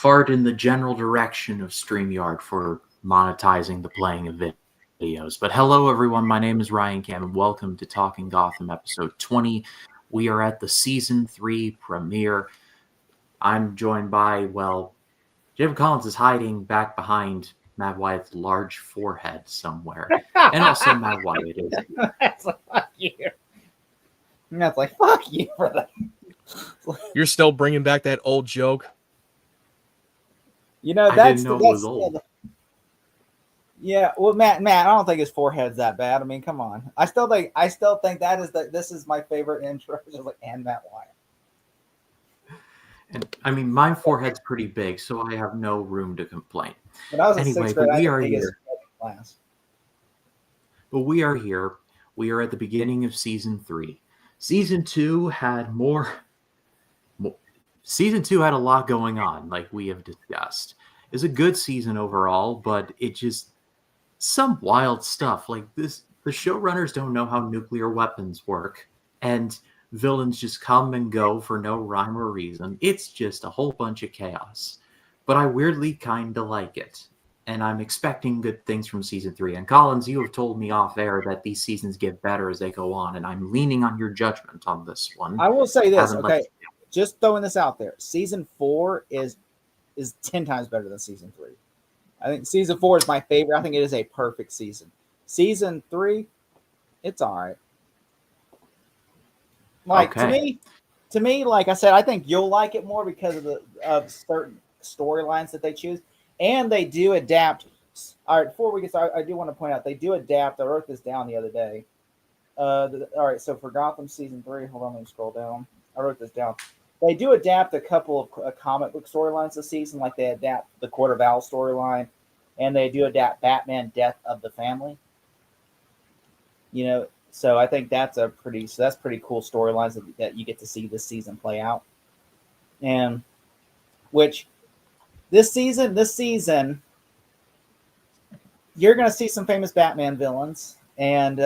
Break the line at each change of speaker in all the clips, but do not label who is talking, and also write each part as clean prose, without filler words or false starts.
fart in the general direction of StreamYard for monetizing the playing of videos. But hello, everyone. My name is Ryan Cam, and welcome to Talking Gotham episode 20. We are at the season 3 premiere. I'm joined by, Jim Collins is hiding back behind Matt Wyatt's large forehead somewhere. And also Matt Wyatt is.
That's like, fuck you. And that's like, fuck you for that.
You're still bringing back that old joke?
You know,
I
that's
didn't know it was old.
Yeah, well, Matt, I don't think his forehead's that bad. I mean, come on. I still think this is my favorite intro. Just like, and Matt Wyatt.
And, I mean, my forehead's pretty big, so I have no room to complain.
When I was in
Anyway,
sixth grade,
but we
I
are
think
here.
Class.
But we are here. We are at the beginning of season 3. Season 2 had more. Season 2 had a lot going on, like we have discussed. It's a good season overall, but it just some wild stuff like this. The showrunners don't know how nuclear weapons work, and villains just come and go for no rhyme or reason. It's just a whole bunch of chaos. But I weirdly kind of like it, and I'm expecting good things from season 3. And Collins, you have told me off air that these seasons get better as they go on, and I'm leaning on your judgment on this one.
I will say this, okay? Just throwing this out there. Season 4 is 10 times better than season 3. I think season 4 is my favorite. I think it is a perfect season. Season 3, it's all right. Like to me, like I said, I think you'll like it more because of certain storylines that they choose, and they do adapt. All right, before we get started, I do want to point out they do adapt. I wrote this down the other day. All right, so for Gotham season 3, hold on, let me scroll down. I wrote this down. They do adapt a couple of comic book storylines this season, like they adapt the Court of Owls storyline, and they do adapt Batman Death of the Family. You know, so I think that's pretty cool storylines that you get to see this season play out. And which this season, you're going to see some famous Batman villains. And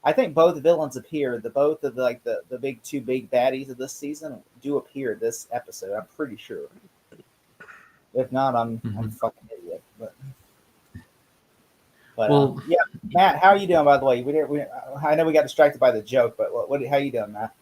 I think both villains appear. Both of the big two big baddies of this season do appear this episode. I'm pretty sure. If not, I'm a fucking idiot. But yeah, Matt, how are you doing? By the way, I know we got distracted by the joke, but how you doing, Matt?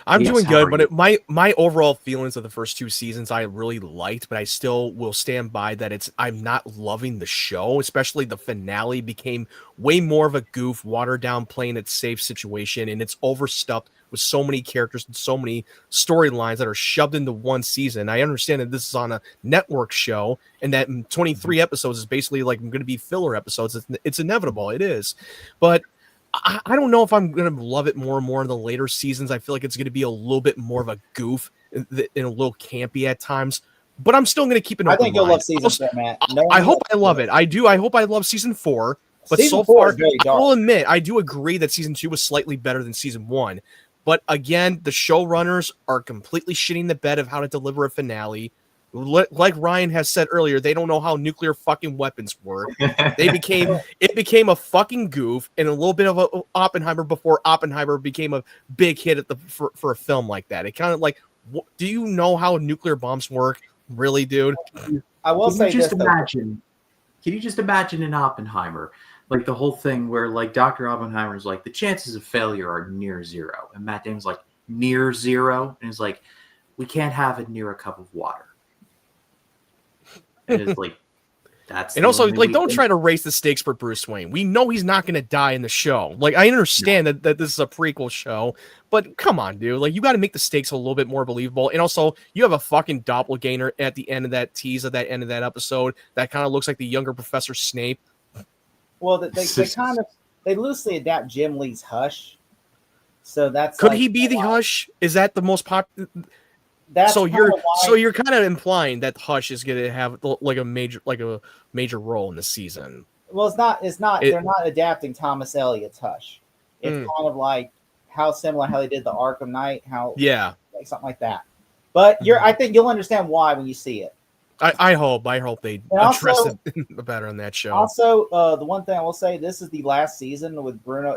I'm doing good, but my overall feelings of the first 2 seasons I really liked, but I still will stand by that I'm not loving the show, especially the finale became way more of a goof, watered down, playing it safe situation, and it's overstuffed with so many characters and so many storylines that are shoved into one season. I understand that this is on a network show, and that 23 episodes is basically like going to be filler episodes. It's inevitable, it is, but I don't know if I'm going to love it more and more in the later seasons. I feel like it's going to be a little bit more of a goof and a little campy at times, but I'm still going to keep an open mind. I think you'll love season 4, Matt. I hope I love it. I do. I hope I love season 4, but so far, I will admit, I do agree that season 2 was slightly better than season 1. But again, the showrunners are completely shitting the bed of how to deliver a finale. Like Ryan has said earlier, they don't know how nuclear fucking weapons work. It became a fucking goof and a little bit of a Oppenheimer before Oppenheimer became a big hit for a film like that. It kind of like, do you know how nuclear bombs work? Really, dude?
I will say this.
Can you just imagine in Oppenheimer, like the whole thing where like Dr. Oppenheimer is like the chances of failure are near 0, and Matt Damon's like near 0, and he's like, we can't have it near a cup of water. And it's like, that's
and also like don't try to raise the stakes for Bruce Wayne. We know he's not going to die in the show. Like I understand that this is a prequel show, but come on, dude. Like you got to make the stakes a little bit more believable. And also, you have a fucking doppelganger at the end of that tease at that end of that episode that kind of looks like the younger Professor Snape.
Well, they loosely adapt Jim Lee's Hush. So that's
could he be the Hush? Is that the most popular? So you're kind of implying that Hush is going to have like a major role in the season.
Well, it's not. They're not adapting Thomas Elliott's Hush. It's kind of like how they did the Arkham Knight. Like something like that. But I think you'll understand why when you see it.
I hope they address it better on that show.
Also, the one thing I will say, this is the last season with Bruno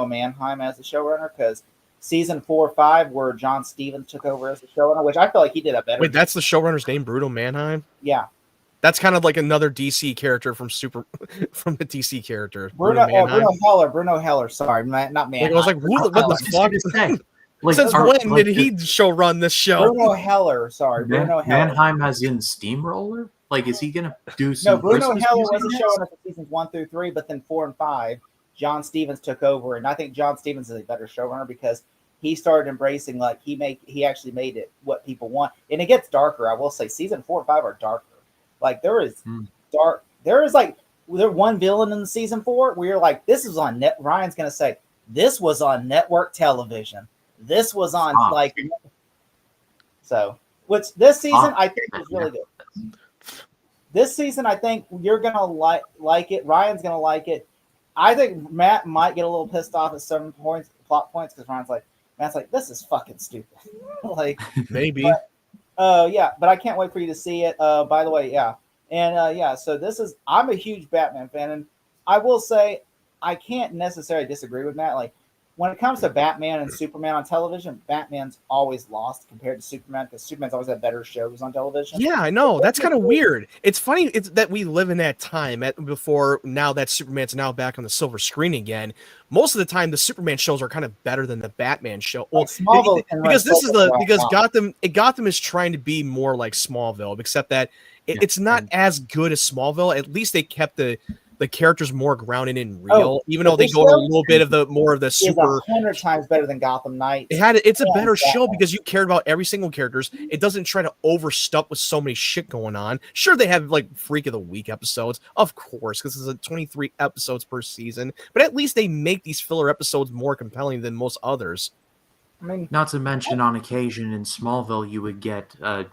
Mannheim as the showrunner, because season 4 or 5 where John Stevens took over as the showrunner, which I feel like he did a better.
Wait, that's the showrunner's name, Bruno Mannheim?
Yeah.
That's kind of like another DC character from from the DC character.
Bruno Heller. Sorry, not Mannheim.
Like, I was like, what the fuck?
Like,
since when did he show run this show?
Bruno Heller. Sorry, Bruno Heller.
Mannheim as in Steamroller? Like, is he gonna do some?
No, Bruno
Christmas
Heller
music
was the
next?
showrunner for seasons 1 through 3, but then 4 and 5, John Stevens took over, and I think John Stevens is a better showrunner because he started embracing like he actually made it what people want, and it gets darker. I will say, season 4 and 5 are darker. Like there is dark. There is like one villain in season 4 where you're like, this is on net. Ryan's gonna say this was on network television. This was on like. So, which this season I think is really good. This season I think you're gonna like it. Ryan's gonna like it. I think Matt might get a little pissed off at some plot points because Matt's like, this is fucking stupid. Like
maybe.
Yeah, but I can't wait for you to see it. By the way, yeah. And so I'm a huge Batman fan, and I will say I can't necessarily disagree with Matt. Like when it comes to Batman and Superman on television, Batman's always lost compared to Superman because Superman's always had better shows on television.
Yeah, I know. That's kind of weird. It's funny that we live in that time before now that Superman's now back on the silver screen again. Most of the time, the Superman shows are kind of better than the Batman show. Well, because Gotham is trying to be more like Smallville, except that it's not as good as Smallville. At least they kept the characters more grounded and real, even though they go to a little bit of the more of the super.
100 times better than Gotham Knights.
It's a better show because you cared about every single characters. It doesn't try to overstuff with so many shit going on. Sure, they have like Freak of the Week episodes, of course, because it's 23 episodes per season. But at least they make these filler episodes more compelling than most others.
I mean,
not to mention, on occasion in Smallville, you would get a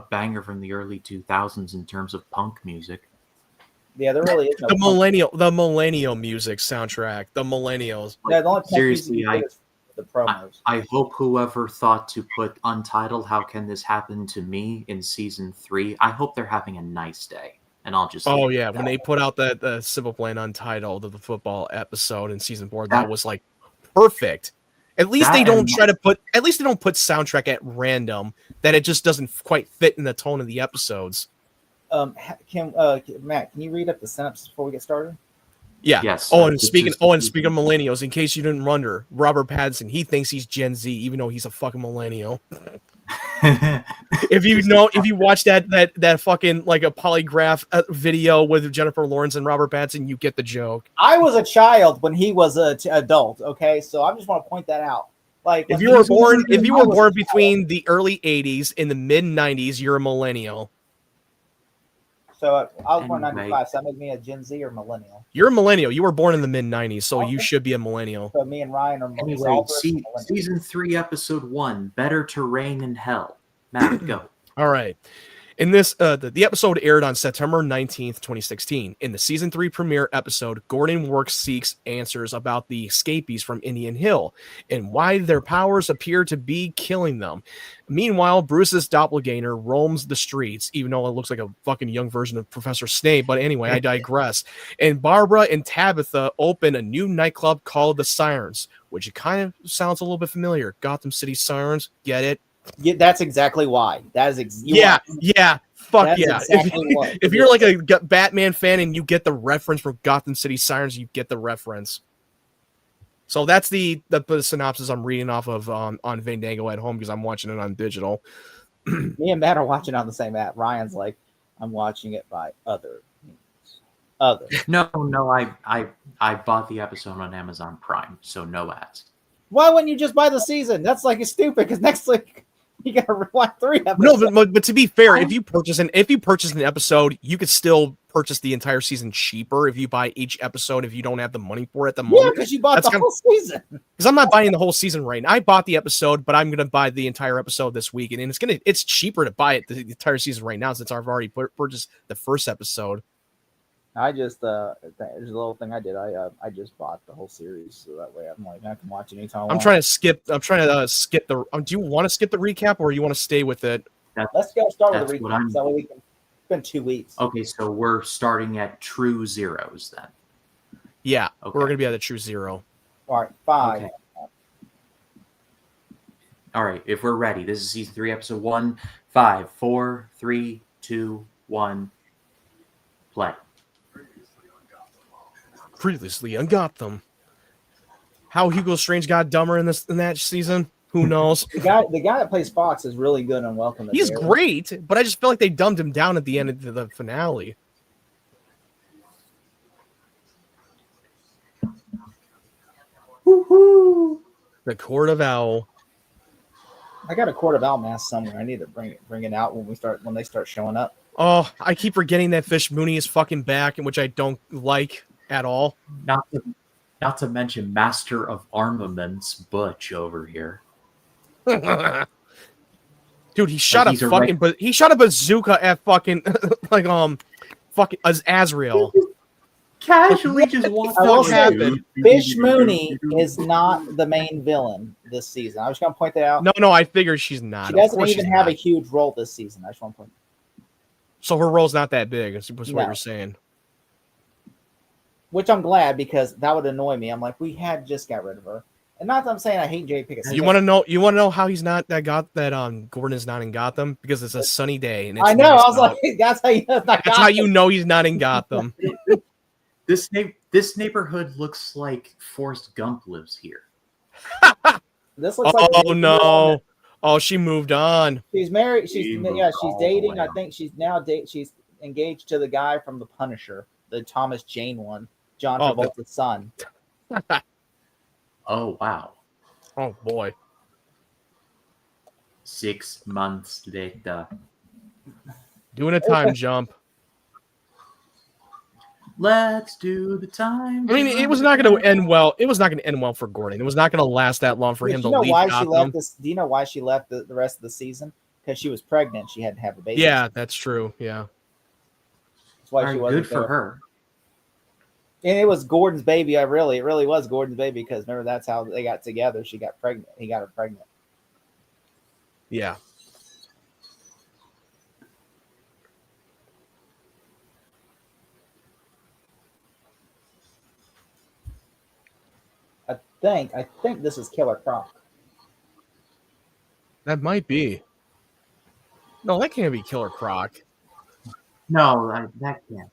banger from the early 2000s in terms of punk music.
Yeah, there really is
the millennial music soundtrack. The millennials.
Yeah, the only
seriously,
the promos.
I hope whoever thought to put Untitled, How Can This Happen to Me in season 3, I hope they're having a nice day. And I'll just
when they put out the Civil Plan Untitled of the football episode in season 4, that was like perfect. At least they don't put soundtrack at random that it just doesn't quite fit in the tone of the episodes.
Matt, can you read up the synopsis before we get started?
Yeah.
Yes.
And speaking of millennials, in case you didn't wonder, Robert Pattinson, he thinks he's Gen Z, even though he's a fucking millennial. If you watch that fucking like a polygraph video with Jennifer Lawrence and Robert Pattinson, you get the joke.
I was a child when he was an adult. Okay, so I just want to point that out. Like
if you were born between the early '80s and the mid '90s, you're a millennial.
So I was born 95, so that made me a Gen Z or millennial.
You're a millennial. You were born in the mid 90s, so you should be a millennial.
So me and Ryan are
millennials. Anyway, season 3, episode 1, Better Terrain in Hell. Matt, go.
All right. In this, the episode aired on September 19th, 2016. In the season 3 premiere episode, Gordon seeks answers about the escapees from Indian Hill and why their powers appear to be killing them. Meanwhile, Bruce's doppelganger roams the streets, even though it looks like a fucking young version of Professor Snape. But anyway, I digress. And Barbara and Tabitha open a new nightclub called the Sirens, which kind of sounds a little bit familiar. Gotham City Sirens, get it?
Yeah, that's exactly why. That is
Fuck yeah. If you're like a Batman fan and you get the reference from Gotham City Sirens, you get the reference. So that's the synopsis I'm reading off of on Fandango at home because I'm watching it on digital.
Me and Matt are watching on the same app. Ryan's like, I'm watching it by other means.
No, I bought the episode on Amazon Prime, so no ads.
Why wouldn't you just buy the season? That's like stupid because next week you gotta rewind 3 episodes.
No, but to be fair, if you purchase an episode, you could still purchase the entire season cheaper if you buy each episode if you don't have the money for it at the moment.
Yeah, because you bought the whole season.
Because I'm not buying the whole season right now. I bought the episode, but I'm gonna buy the entire episode this week, and it's cheaper to buy it the entire season right now since I've already purchased the first episode.
I just there's a little thing I did. I just bought the whole series, so that way I'm like I can watch it anytime.
I'm trying to skip the. Do you want to skip the recap or you want to stay with it?
Let's go start with the recap. So that way we can. It's been 2 weeks.
Okay, so we're starting at true zeros then.
Yeah, okay. We're gonna be at a true zero.
All right, 5,
All right, if we're ready, this is season 3, episode 1. 5, 4, 3, 2, 1. Play.
Previously on Gotham. How Hugo Strange got dumber in that season, who knows?
The guy that plays Fox is really good on Welcome to
He's
Derry.
great, but I just feel like they dumbed him down at the end of the finale.
Woohoo!
The Court of Owl.
I got a Court of Owl mask somewhere. I need to bring it out when they start showing up.
Oh, I keep forgetting that Fish Mooney is fucking back, which I don't like at all.
Not to mention Master of Armaments Butch over here.
Dude, he shot he shot a bazooka at fucking fucking Azrael.
Casually just walked
I will
out.
say, Fish Mooney is not the main villain this season. I was going to point that out.
No, I figured she's not.
She doesn't even have a huge role this season. I just want to point.
So her role's not that big. That's what
No.
you're saying.
Which I'm glad, because that would annoy me. I'm like, we had just got rid of her. And not that I'm saying I hate Jay Pickett.
You want to know how he's not Gordon is not in Gotham? Because it's a sunny day and it's
I know.
nice
I was
out.
like, that's how you know it's not
That's how you know he's not in Gotham.
This neighborhood looks like Forrest Gump lives here.
This looks like
Oh no. Oh, she moved on.
she's married.
She
She's
moved
she's dating. I
on.
think she's now she's engaged to the guy from The Punisher, the Thomas Jane one, John
Oh,
Travolta's son.
Oh wow.
Oh boy.
6 months later.
Doing a time jump.
Let's do the time.
I mean, it was not going to end well. It was not going to end well for Gordon. It was not going to last that long for him to leave Gotham.
Do you know why she left the rest of the season? Because she was pregnant. She had to have a baby.
Yeah, that's true. Yeah.
That's why
All
she
right,
wasn't
good for
there.
her.
And it was Gordon's baby. It really was Gordon's baby, because remember, that's how they got together. She got pregnant. He got her pregnant.
Yeah.
I think this is Killer Croc.
That might be. No, that can't be Killer Croc.
No, that can't.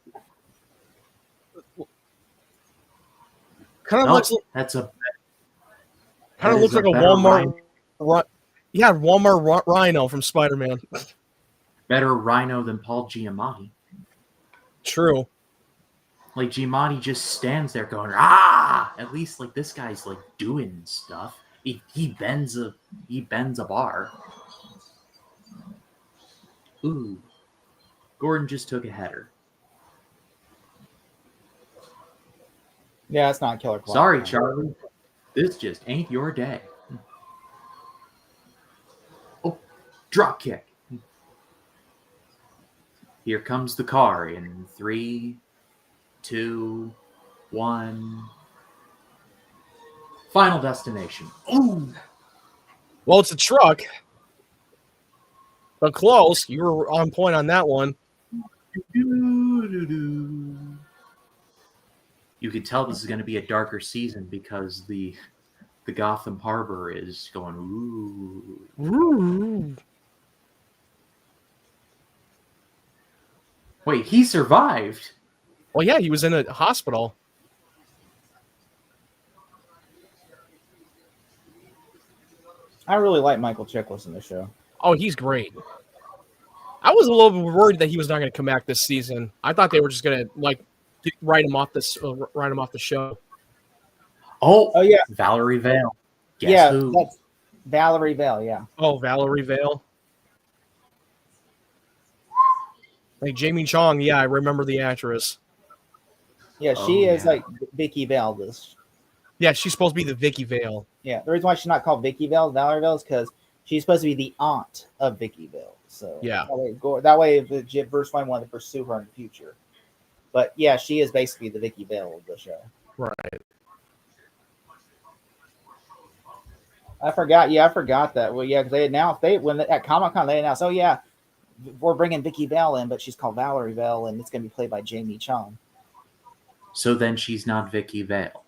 Kind of
No,
looks
that's a
kind of
that
looks
is
like a
better
Walmart. Yeah, Walmart Rhino from Spider-Man.
better rhino than Paul Giamatti.
True.
Like Giamatti just stands there going, ah! At least like this guy's like doing stuff. He bends a bar. Ooh. Gordon just took a header.
Yeah, it's not Killer Croc.
Sorry, Charlie. This just ain't your day. Oh, drop kick. Here comes the car in 3, 2, 1. Final destination. Ooh.
Well, it's a truck. But close. You were on point on that one.
You could tell this is going to be a darker season because the Gotham Harbor is going ooh.
Ooh.
Wait, he survived.
Well, yeah, he was in a hospital.
I really like Michael Chiklis in the show.
Oh, he's great. I was a little bit worried that he was not going to come back this season. I thought they were just going to write him off the show.
Oh
yeah,
Valerie Vale. Guess
yeah,
who?
that's Valerie Vale. Yeah,
Oh, Valerie Vale. Like Jamie Chong, yeah, I remember the actress.
yeah, she is
yeah.
like Vicky Vale.
Yeah, she's supposed to be the Vicky Vale.
Yeah, the reason why she's not called Vicky Vale, Valerie Vale, is because she's supposed to be the aunt of Vicky Vale. So
Yeah.
that way if Bruce Wayne wanted to pursue her in the future. But yeah, she is basically the Vicky Vale of the show.
Right.
I forgot. Yeah, I forgot that. Well, yeah, because they announced at Comic-Con they announced, oh yeah, we're bringing Vicky Vale in, but she's called Valerie Vale, and it's going to be played by Jamie Chong.
So then she's not Vicky Vale.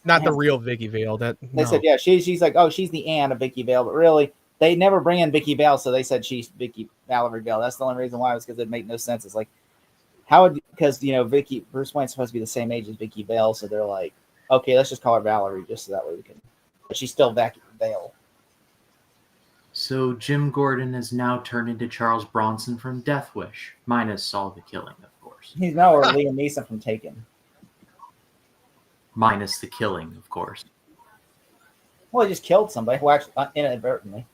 Not the real Vicky Vale.
They said, yeah, she's like, oh, she's the aunt of Vicky Vale, but really they never bring in Vicky Bell, so they said she's Valerie Bell. That's the only reason why, was because it made no sense. It's like, how would, because Bruce Wayne's supposed to be the same age as Vicky Bell, so they're like, okay, let's just call her Valerie, just so that way we can. But she's still Bell.
So Jim Gordon has now turned into Charles Bronson from Death Wish, minus all the killing, of course.
He's now Liam Neeson from Taken.
Minus the killing, of course.
Well, he just killed somebody. Well, actually, inadvertently.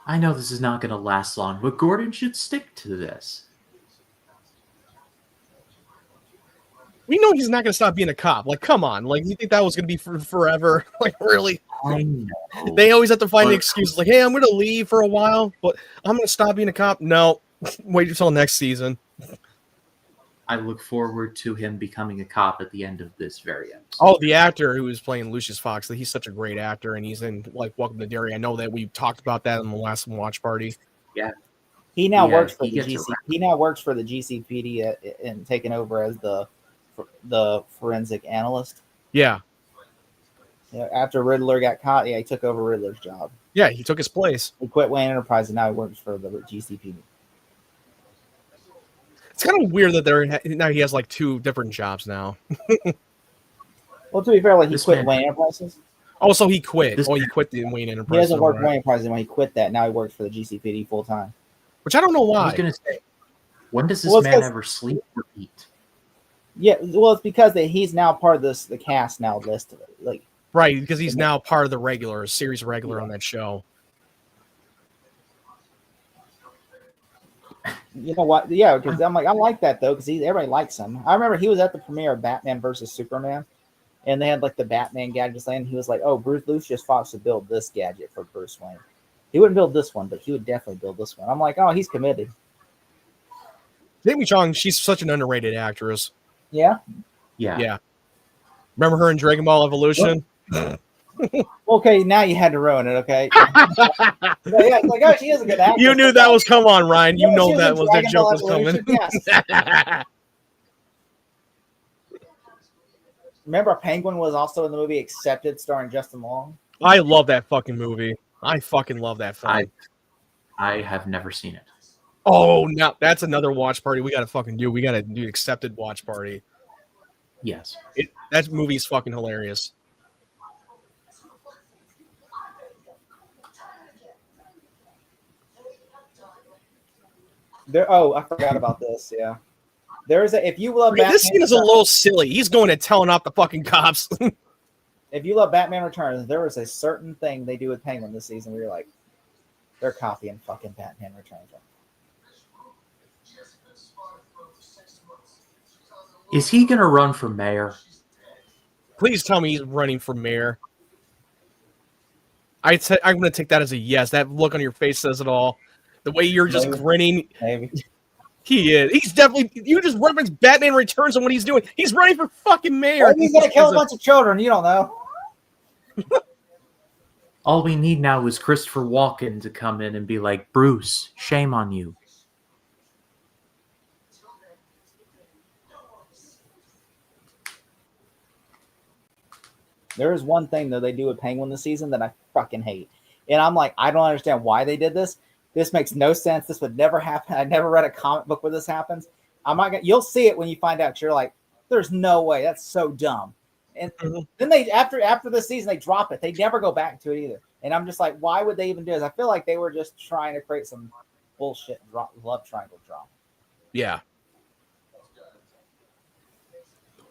I know this is not going to last long, but Gordon should stick to this.
We know he's not going to stop being a cop. Like, come on. Like, you think that was going to be for forever? Like, really?
I know.
They always have to find the excuses. Like, hey, I'm going to leave for a while, but I'm going to stop being a cop. No. Wait until next season.
I look forward to him becoming a cop at the end of this very episode.
Oh, the actor who is playing Lucius Fox, he's such a great actor, and he's in, like, Welcome to Derry. I know that we talked about that in the last Watch Party.
Yeah.
He now works for the GC. He now works for the GCPD and taking over as the forensic analyst.
Yeah.
After Riddler got caught, he took over Riddler's job.
Yeah, he took his place.
He quit Wayne Enterprise and now he works for the GCPD.
It's kind of weird that now he has like two different jobs now.
Well, to be fair, like he quit Wayne Enterprises.
Oh, so he quit. He quit the Wayne Enterprise.
He doesn't work Wayne Enterprises anymore. He quit that. Now he works for the GCPD full time.
Which I don't know why.
I was going to say, when does this man ever sleep or eat?
Yeah, well, it's because he's now part of the cast now listed. Like,
right, because he's now part of the series regular on that show.
You know what? Yeah, because I like that though, because everybody likes him. I remember he was at the premiere of Batman versus Superman, and they had like the Batman gadgets, and he was like, "Oh, Lucius Fox would build this gadget for Bruce Wayne. He wouldn't build this one, but he would definitely build this one." I'm like, "Oh, he's committed."
Jamie Chung, she's such an underrated actress.
Yeah.
Remember her in Dragon Ball Evolution?
Okay, now you had to ruin it. Okay. Yeah, it's like, oh, she is a good actress.
You knew that was come on, Ryan. You know that joke was coming.
Yes. Remember, Penguin was also in the movie Accepted, starring Justin Long.
I love that fucking movie. I fucking love that film.
I have never seen it.
Oh, no, that's another watch party we got to fucking do. We got to do Accepted Watch Party.
Yes.
That movie is fucking hilarious.
I forgot about this. Yeah. If you love Batman,
this scene is a little silly. He's going and telling off the fucking cops.
If you love Batman Returns, there was a certain thing they do with Penguin this season where you're like, they're copying fucking Batman Returns.
Is he going to run for mayor?
Please tell me he's running for mayor. I'm going to take that as a yes. That look on your face says it all. The way you're just grinning.
Maybe.
He is. He's definitely. You just reference Batman Returns and what he's doing. He's running for fucking mayor.
Well, he's going to kill a bunch of children. You don't know.
All we need now is Christopher Walken to come in and be like, Bruce, shame on you.
There is one thing, though, they do with Penguin this season that I fucking hate. And I'm like, I don't understand why they did this. This makes no sense. This would never happen. I never read a comic book where this happens. You'll see it when you find out. You're like, there's no way. That's so dumb. And then they, after this season, they drop it. They never go back to it either. And I'm just like, why would they even do this? I feel like they were just trying to create some bullshit love triangle drama.
Yeah.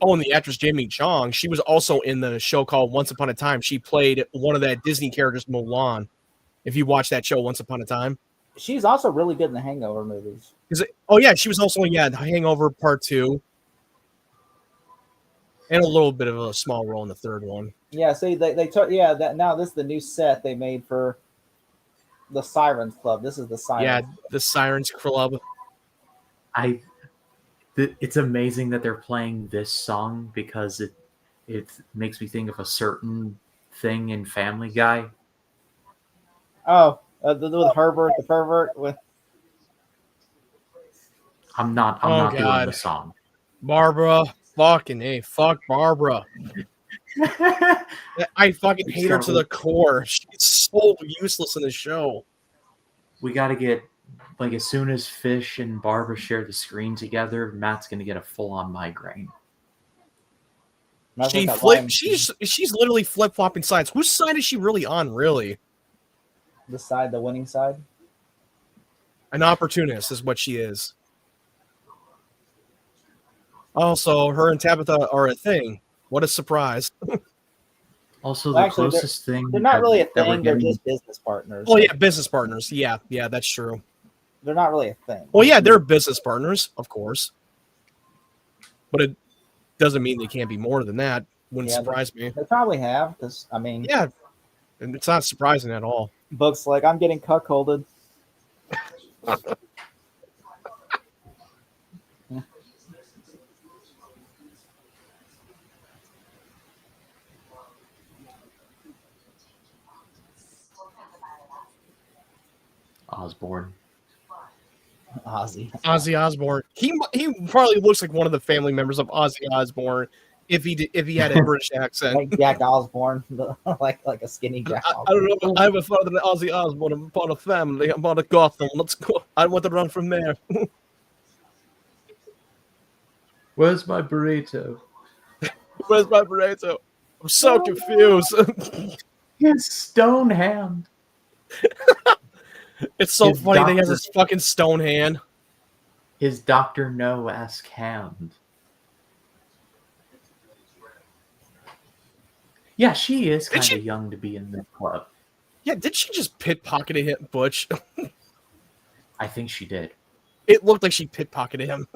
Oh, and the actress Jamie Chung, she was also in the show called Once Upon a Time. She played one of that Disney characters, Mulan. If you watch that show, Once Upon a Time.
She's also really good in the Hangover movies.
She was also in the Hangover Part 2. And a little bit of a small role in the third one.
Yeah, see, they took now this is the new set they made for the Sirens Club. This is the Sirens.
Yeah, the Sirens Club.
It's amazing that they're playing this song because it makes me think of a certain thing in Family Guy.
Oh, with Herbert the pervert with.
I'm not doing
God.
the song.
Barbara. Fucking A. Fuck Barbara. I fucking hate her to the core. She's so useless in the show.
We got to get, like, as soon as Fish and Barbara share the screen together, Matt's going to get a full-on migraine.
She's literally flip-flopping sides. Whose side is she really on, really?
The winning side?
An opportunist is what she is. Also, her and Tabitha are a thing. What a surprise.
Also,
Well,
the
actually,
closest thing
They're not really a
that we're
thing. They're
getting,
just business partners.
Oh, yeah, business partners. Yeah, that's true.
They're not really a thing.
Well, yeah, they're business partners, of course. But it doesn't mean they can't be more than that. Wouldn't surprise me.
They probably have, because, I mean...
Yeah, and it's not surprising at all.
Books like, I'm getting cuckolded.
Osborne.
Ozzy
Osbourne. He probably looks like one of the family members of Ozzy Osbourne if he had a British accent.
like Jack Osborne, like a skinny Jack
I
Osborne.
don't know. I have a father named Ozzy Osbourne. I'm part of family. I'm part of Gotham. Let's go. I want to run from there.
Where's my burrito?
Where's my burrito? I'm so confused.
His stone hand.
It's so
His
funny that he has
doctor-
this fucking stone hand.
His Dr. No-esque hand. Yeah, she is kind of young to be in this club.
Yeah, did she just pickpocketed him, Butch?
I think she did.
It looked like she pickpocketed him.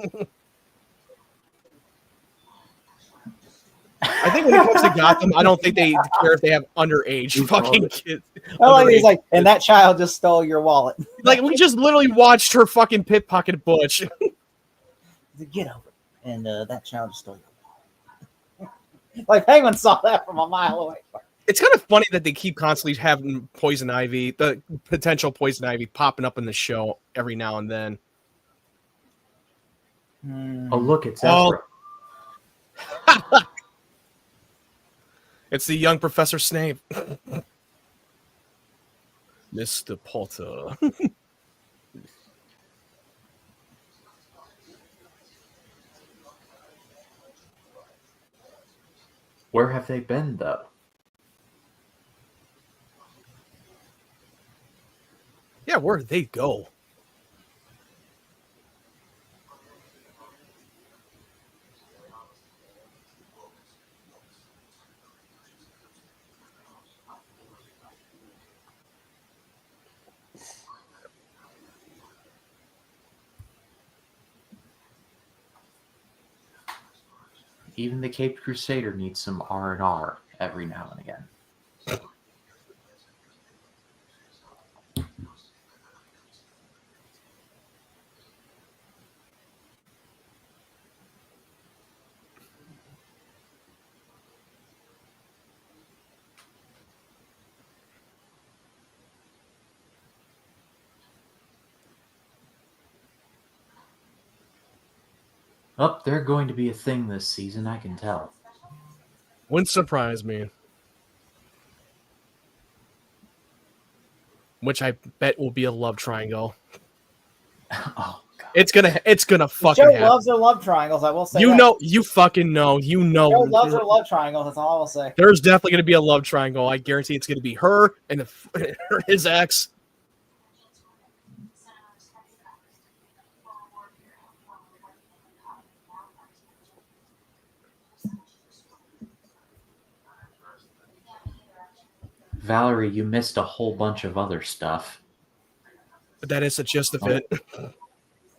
I think when it comes to Gotham, I don't think they care if they have underage fucking kids.
I like he's like, and that child just stole your wallet.
Like, we just literally watched her fucking pickpocket Butch.
Get over it. And that child just stole your wallet. Like, Penguin saw that from a mile away.
It's kind of funny that they keep constantly having Poison Ivy, the potential Poison Ivy, popping up in the show every now and then.
Oh, look, it's Ezra.
It's the young Professor Snape. Mr. Potter.
Where have they been, though?
Yeah, where did they go?
Even the Caped Crusader needs some R&R every now and again. Oh, they're going to be a thing this season, I can tell.
Wouldn't surprise me. Which I bet will be a love triangle.
Oh, God.
It's gonna fucking
Joe
happen.
loves her love triangles, I will say.
You
that.
know, you fucking know, you know.
Joe loves her love triangles, that's all I will say.
There's definitely gonna be a love triangle. I guarantee it's gonna be her and his ex.
Valerie, you missed a whole bunch of other stuff.
But that is the gist of it.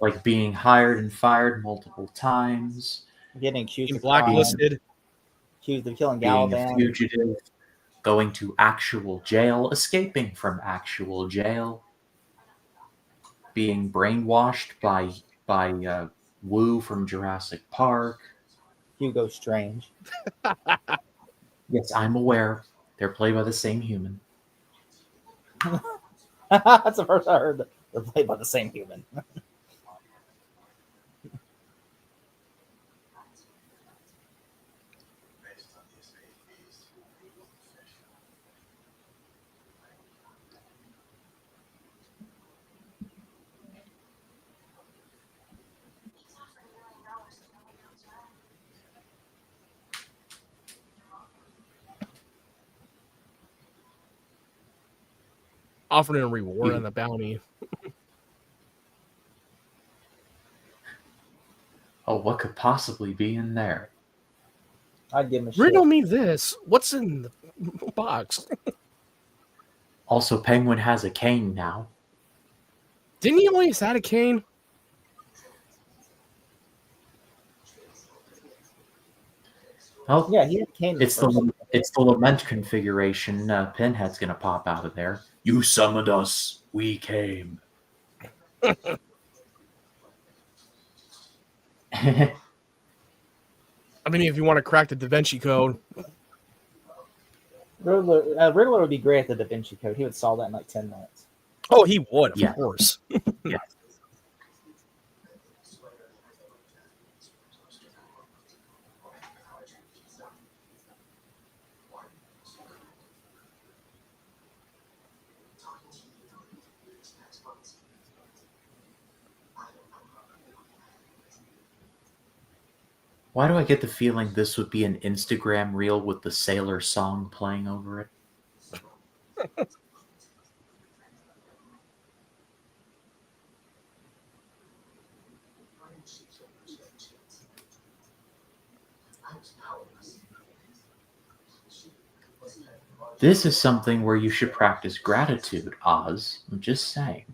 Like being hired and fired multiple times.
Getting accused
Being
of crime,
blacklisted.
accused of killing
Being a
Galavan.
fugitive. Going to actual jail. Escaping from actual jail. Being brainwashed by Wu from Jurassic Park.
Hugo Strange.
Yes, I'm aware. They're played by the same human.
That's the first I heard that they're played by the same human.
offering a reward on the bounty.
Oh, what could possibly be in there?
I'd give him a
Riddle
shit.
me this. What's in the box?
Also, Penguin has a cane now.
Didn't he always had a cane?
Oh,
Yeah, he had Kane.
it's the lament configuration. Pinhead's gonna pop out of there. You summoned us. We came.
I mean, if you want to crack the Da Vinci Code.
Riddler would be great at the Da Vinci Code. He would solve that in like 10 minutes.
Oh, he would, of
Yeah.
course.
Yeah. Why do I get the feeling this would be an Instagram reel with the Sailor song playing over it? This is something where you should practice gratitude, Oz. I'm just saying.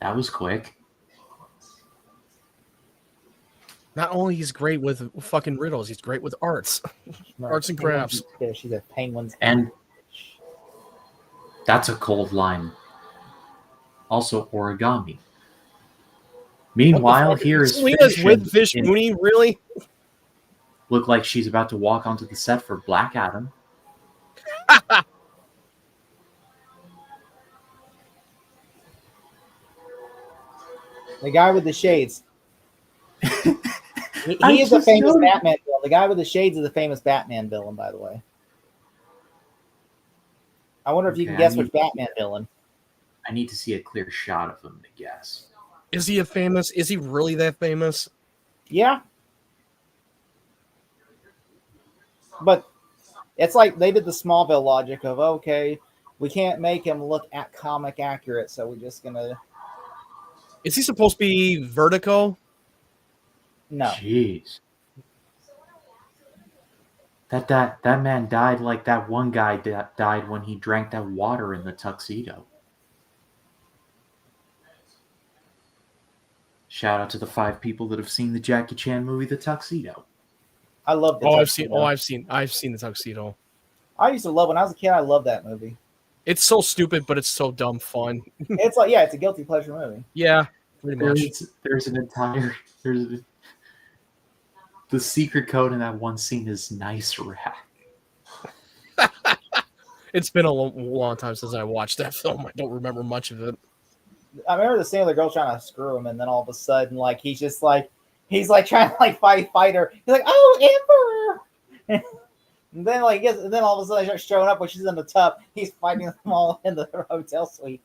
That was quick.
Not only he's great with fucking riddles, he's great with arts. Arts and crafts.
Yeah, she's a penguin's.
And that's a cold line. Also origami. Meanwhile, here is
Selena's
Fish
with Fish Mooney, really?
Look like she's about to walk onto the set for Black Adam.
The guy with the shades. He
I
is a
just
famous
noticed-
Batman villain. The guy with the shades is a famous Batman villain, by the way. I wonder if you can
Okay,
guess which Batman villain.
I need to see a clear shot of him to guess.
Is he is he really that famous?
Yeah. But it's like they did the Smallville logic of, okay, we can't make him look at comic accurate, so we're just going to...
Is he supposed to be Vertigo?
No.
Jeez. That man died like that one guy died when he drank that water in the tuxedo. Shout out to the 5 people that have seen the Jackie Chan movie, The Tuxedo.
I love the Tuxedo.
I've seen the Tuxedo.
I used to love when I was a kid. I loved that movie.
It's so stupid, but it's so dumb fun.
It's like, yeah, it's a guilty pleasure movie.
Yeah, pretty much.
The secret code in that one scene is nice rack.
It's been a long time since I watched that film. I don't remember much of it.
I remember the scene of the girl trying to screw him, and then all of a sudden, like, he's trying to like fight her. He's like, "Oh, Emperor!" And then then all of a sudden, he starts showing up when she's in the tub. He's fighting them all in the hotel suite.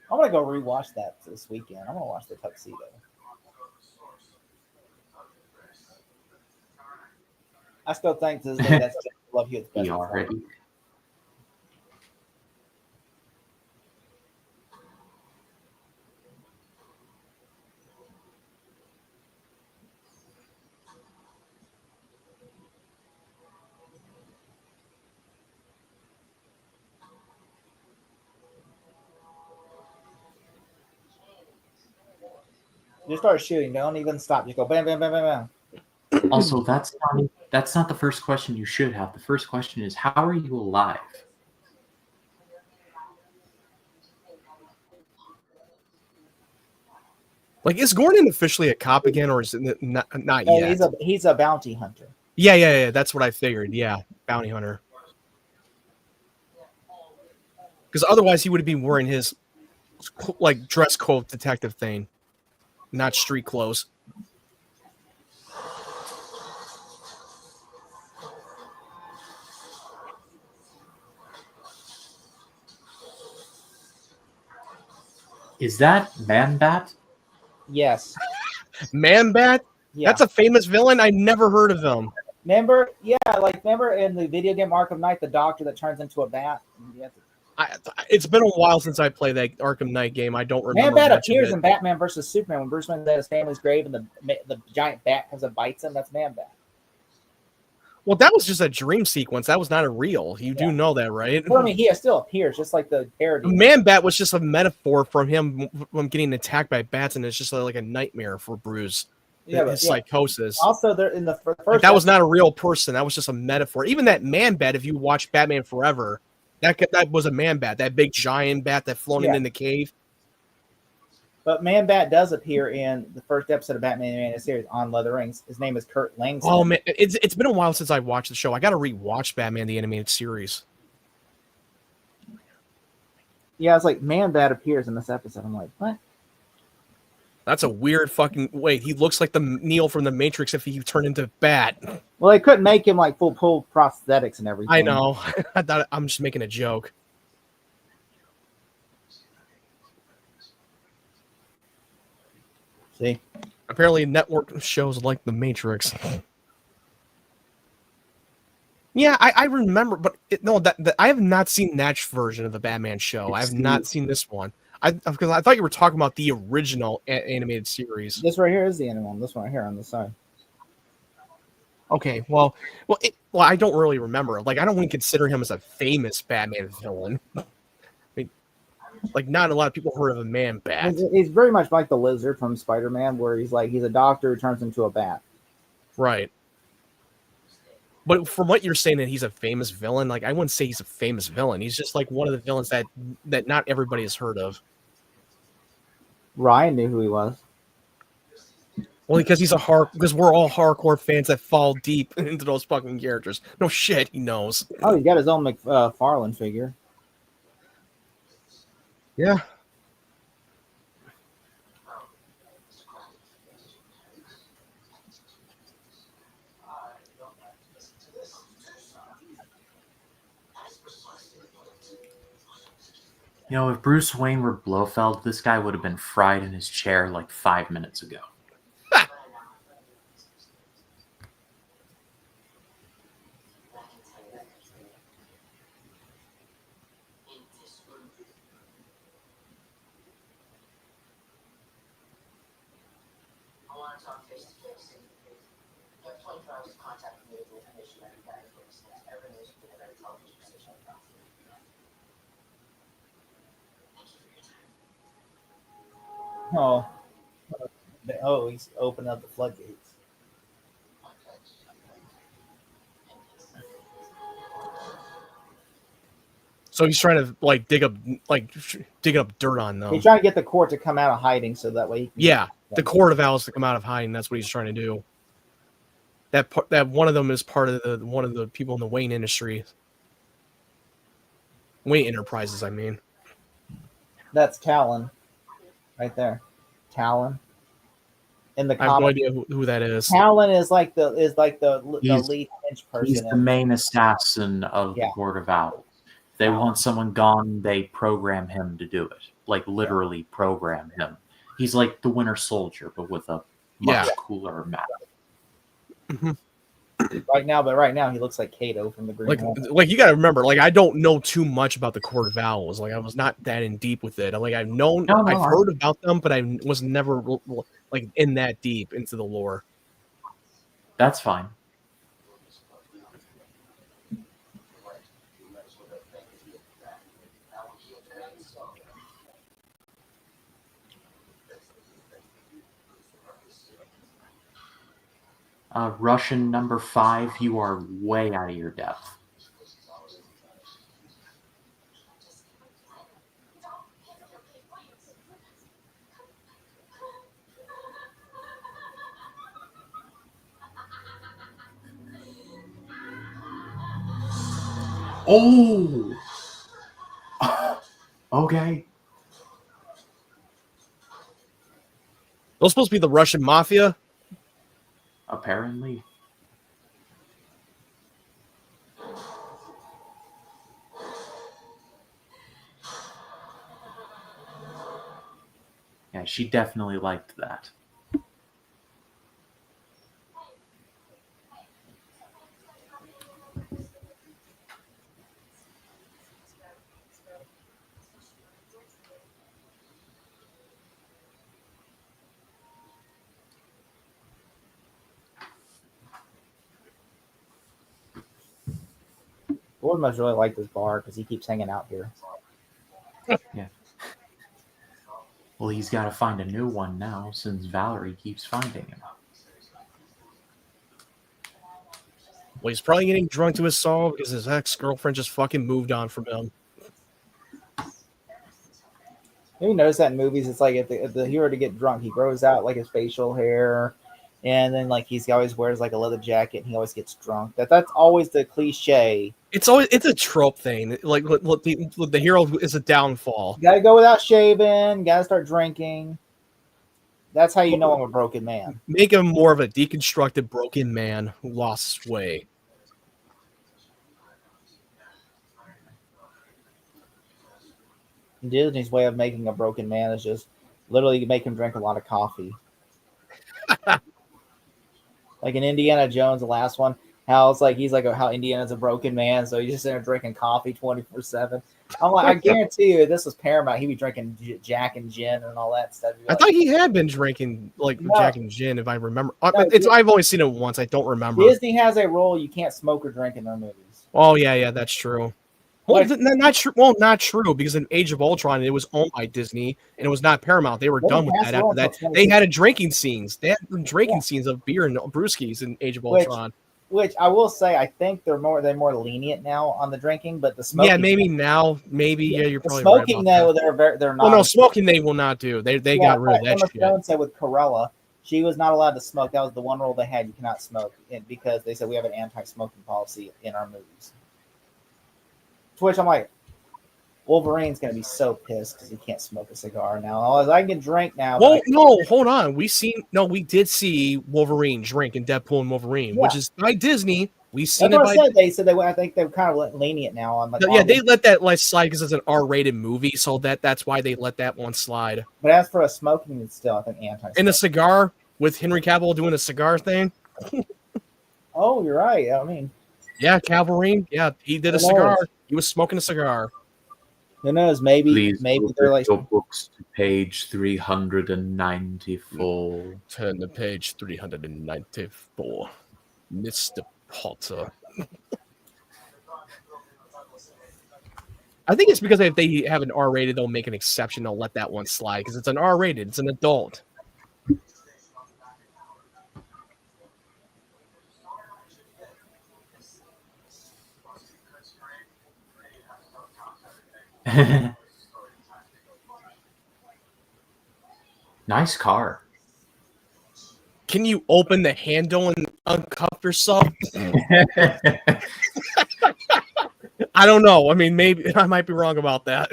I'm gonna go rewatch that this weekend. I'm gonna watch The Tuxedo. I still think to this day that's Love You. It's best.
He already.
Just start shooting. Don't even stop. Just go bam, bam, bam, bam, bam.
Also, that's not the first question you should have. The first question is, how are you alive?
Like, is Gordon officially a cop again, or is it not
No,
yet?
he's a bounty hunter.
Yeah. That's what I figured. Yeah, bounty hunter. Because otherwise, he would be wearing his like dress code detective thing, not street clothes.
Is that Man-Bat?
Yes.
Man-Bat?
Yeah.
That's a famous villain. I never heard of him.
Remember in the video game Arkham Knight, the doctor that turns into a bat?
It's been a while since I played that Arkham Knight game. I don't remember
Man-Bat
much
appears
of it.
in Batman versus Superman when Bruce Wayne's at his family's grave and the giant bat comes and bites him. That's Man-Bat.
Well, that was just a dream sequence. That was not a real. You do know that, right?
Well, I mean, he still appears, just like the parody.
Man-Bat was just a metaphor from him from getting attacked by bats, and it's just like a nightmare for Bruce. His psychosis.
Also, there in the first
like, that was not a real person. That was just a metaphor. Even that Man-Bat, if you watch Batman Forever, that was a Man-Bat, that big giant bat that floated in the cave.
But Man-Bat does appear in the first episode of Batman animated series on Leather Rings. His name is Kurt Langston.
Oh man, it's been a while since I watched the show. I got to rewatch Batman the animated series.
Yeah, it's like Man-Bat appears in this episode. I'm like, what?
That's a weird fucking. Wait, he looks like the Neo from the Matrix if he turned into Bat.
Well, they couldn't make him like full prosthetics and everything.
I know. I thought I'm just making a joke.
See,
apparently network shows like the Matrix. Yeah, I remember, but I have not seen that version of the Batman show. I have not seen this one. Because I thought you were talking about the original animated series.
This right here is the animal. This one right here on the side.
Okay, well, I don't really remember. Like, I don't even consider him as a famous Batman villain. I mean, like, not a lot of people heard of a Man-Bat.
He's very much like the Lizard from Spider-Man, where he's a doctor who turns into a bat.
Right. But from what you're saying that he's a famous villain, like, I wouldn't say he's a famous villain. He's just like one of the villains that not everybody has heard of.
Ryan knew who he was.
Well, because because we're all hardcore fans that fall deep into those fucking characters. No shit, he knows.
Oh, he's got his own McFarlane figure.
Yeah.
You know, if Bruce Wayne were Blofeld, this guy would have been fried in his chair like 5 minutes ago.
Oh, he's opened up the floodgates.
So he's trying to dig up dirt on them.
He's trying to get the court to come out of hiding so that way.
The court of owls to come out of hiding. That's what he's trying to do. That one of them is part of one of the people in the Wayne industry. Wayne Enterprises, I mean.
That's Talon, right there. Talon. In the
I have no idea who that is.
Talon is like the lead hench person.
He's the main assassin of the Court of Owls. If they want someone gone, they program him to do it. Like literally program him. He's like the Winter Soldier, but with a much cooler map.
Mm-hmm.
Right now he looks like Kato from the Green Hornet.
Like you got to remember, like I don't know too much about the Court of Owls. Like I was not that in deep with it. Like I've heard about them, but I was never like in that deep into the lore.
That's fine. Russian number 5, you are way out of your depth. Oh, okay.
Those supposed to be the Russian mafia.
Apparently. Yeah, she definitely liked that.
Gordon must really like this bar because he keeps hanging out here.
Yeah. Well, he's got to find a new one now since Valerie keeps finding him.
Well, he's probably getting drunk to his soul because his ex-girlfriend just fucking moved on from him.
You notice that in movies, it's like if the hero to get drunk, he grows out like his facial hair, and then like he always wears like a leather jacket, and he always gets drunk. That's always the cliche.
It's a trope thing. Like the hero is a downfall.
You gotta go without shaving. Gotta start drinking. That's how you know I'm a broken man.
Make him more of a deconstructed broken man who lost his way.
Disney's way of making a broken man is just literally make him drink a lot of coffee. Like in Indiana Jones, the last one, how it's like how Indiana's a broken man, so he's just there drinking coffee 24/7. I'm like, I guarantee you, if this was Paramount, he'd be drinking Jack and gin and all that stuff.
I thought he had been drinking like
No.
Jack and gin, if I remember.
No,
I've only seen it once. I don't remember.
Disney has a rule you can't smoke or drink in their movies.
Oh yeah, that's true. Well, not true. Well, not true because in Age of Ultron, it was owned by Disney and it was not Paramount. They were done with that after that. They had drinking scenes. They had drinking scenes of beer and brewskis in Age of Ultron.
Which I will say, I think they're more lenient now on the drinking, but the smoking.
Yeah, maybe now, maybe you're probably
smoking
right about
though they're not.
Oh no, smoking they will not do. They got rid of that shit.
Stone said with Corella, she was not allowed to smoke. That was the one rule they had: you cannot smoke, because they said we have an anti-smoking policy in our movies. To which I'm like, Wolverine's gonna be so pissed because he can't smoke a cigar now. I can drink now.
Well, no, hold on. We did see Wolverine drink in Deadpool and Wolverine, which is by Disney. We seen
That's
it.
What I said I think they're kind of lenient now on like.
Yeah, they let that slide because it's an R-rated movie, so that's why they let that one slide.
But as for a smoking, it's still I think anti.
And the cigar with Henry Cavill doing a cigar thing.
Oh, you're right. I mean,
yeah, Wolverine. Yeah, he did a cigar. He was smoking a cigar.
Who knows? Maybe they're like
your books to page 394.
Turn to page 394, Mr. Potter. I think it's because if they have an R-rated, they'll make an exception. They'll let that one slide because it's an R-rated. It's an adult.
Nice car.
Can you open the handle and uncuff yourself? I don't know. I mean, maybe I might be wrong about that.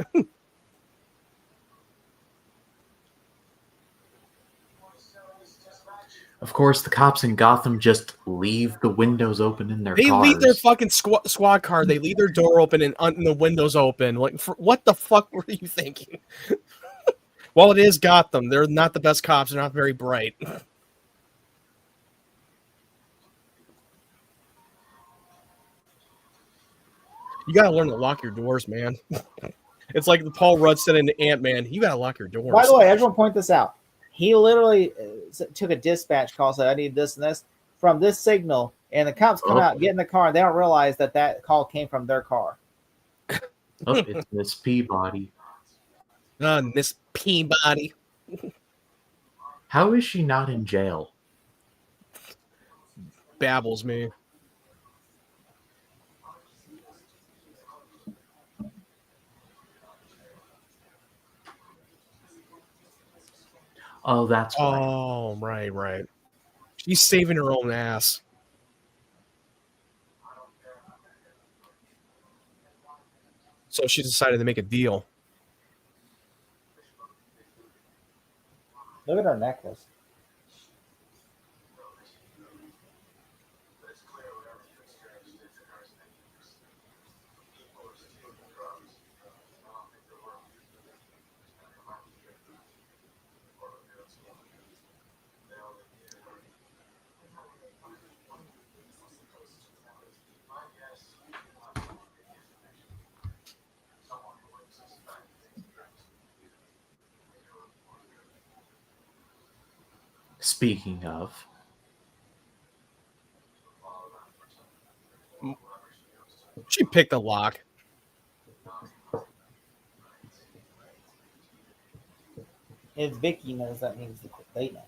Of course, the cops in Gotham just leave the windows open in their cars.
They leave their fucking squad car. They leave their door open and the windows open. Like, what the fuck were you thinking? Well, it is Gotham. They're not the best cops. They're not very bright. You gotta learn to lock your doors, man. It's like the Paul Rudd said in Ant-Man. You gotta lock your doors.
By the way, I just want to point this out. He literally took a dispatch call, said, I need this and this from this signal. And the cops come out, get in the car, and they don't realize that call came from their car.
Oh, it's Miss Peabody.
Miss Peabody.
How is she not in jail?
Babbles me.
Oh, that's why.
Oh, right. She's saving her own ass. So she decided to make a deal.
Look at her necklace.
Speaking of,
She picked a lock.
If Vicky knows, that means they know.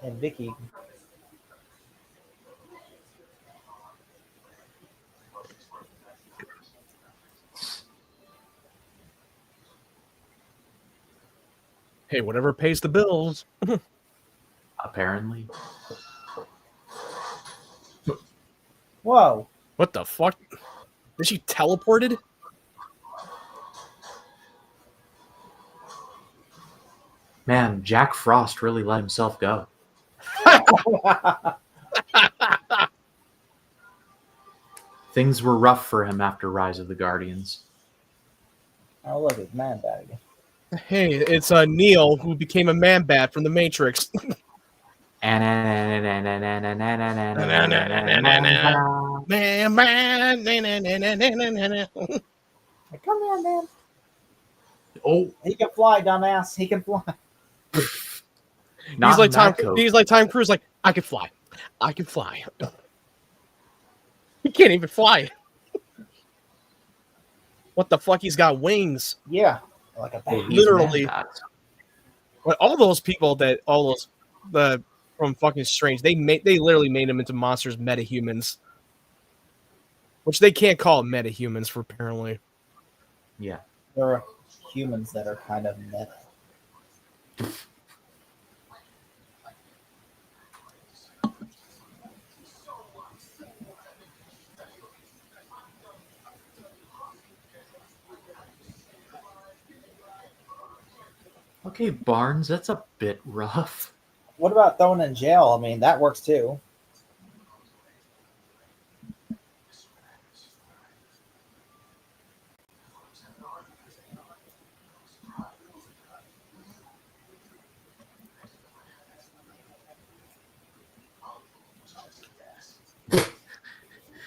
And Vicky,
Hey, whatever pays the bills.
apparently,
whoa,
What the fuck? Is she teleported?
man, Jack Frost really let himself go. Things were rough for him after Rise of the Guardians.
oh look, it's man bag.
Hey, it's Neo who became a man bat from the Matrix. Man.
Come here, man.
Oh,
He can fly, dumbass. He can fly.
not
He's like
in
Tom.
that coat.
He's like Tom Cruise. Like I can fly. I can fly. He can't even fly. What the fuck? He's got wings.
Yeah, like a
Well,
bat.
he's
Literally.
Man-Bat.
But all those people that all those the from fucking Strange, they literally made them into monsters, metahumans, which they can't call metahumans for apparently.
Yeah.
There are humans that are kind of meta.
Okay, Barnes, that's a bit rough.
What about thrown in jail? I mean, that works too.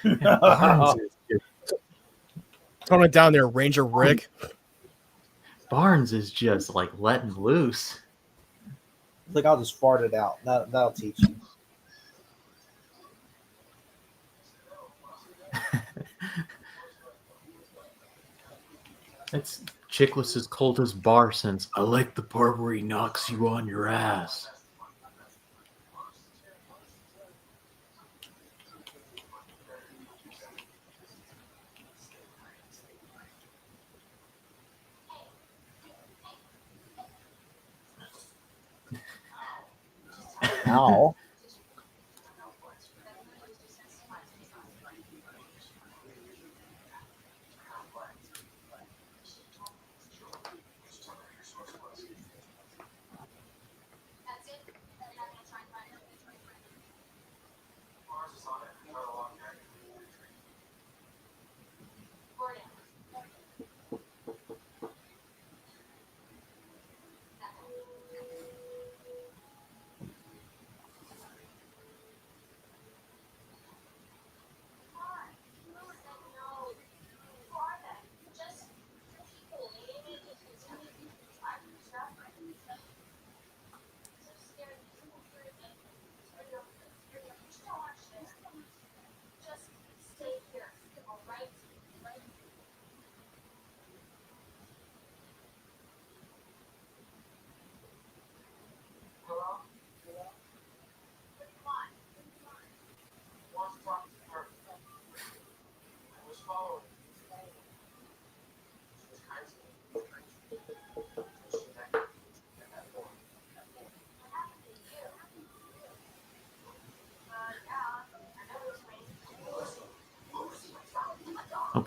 Barnes is just,
Throwing it down there, Ranger Rick.
Barnes is just like letting loose.
Like, I'll just fart it out. That'll teach you.
That's Chickless's coldest bar since I like the part where he knocks you on your ass.
Ow.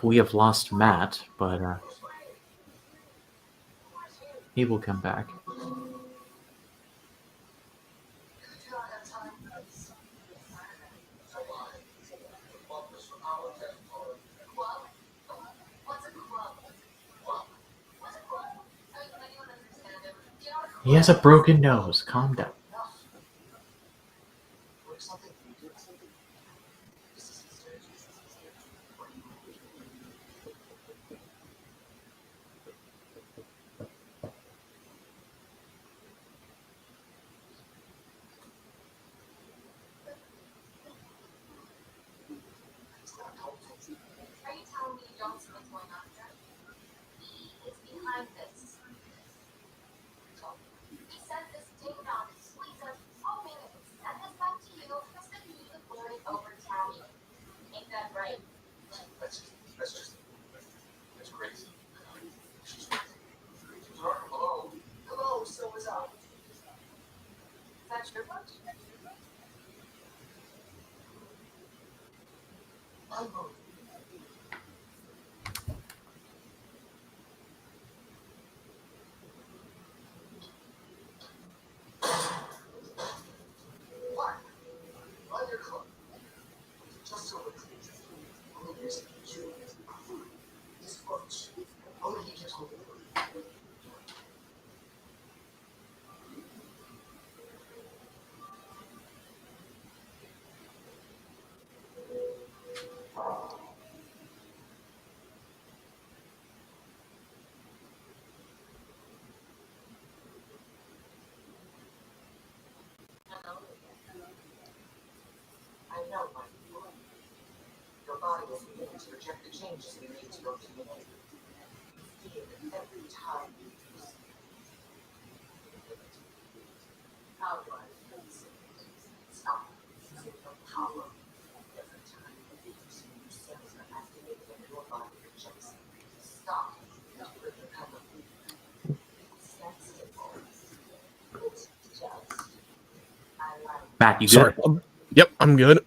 We have lost Matt, but he will come back. He has a broken nose. Calm down. Matt, you good?
Sorry. Yep, I'm good.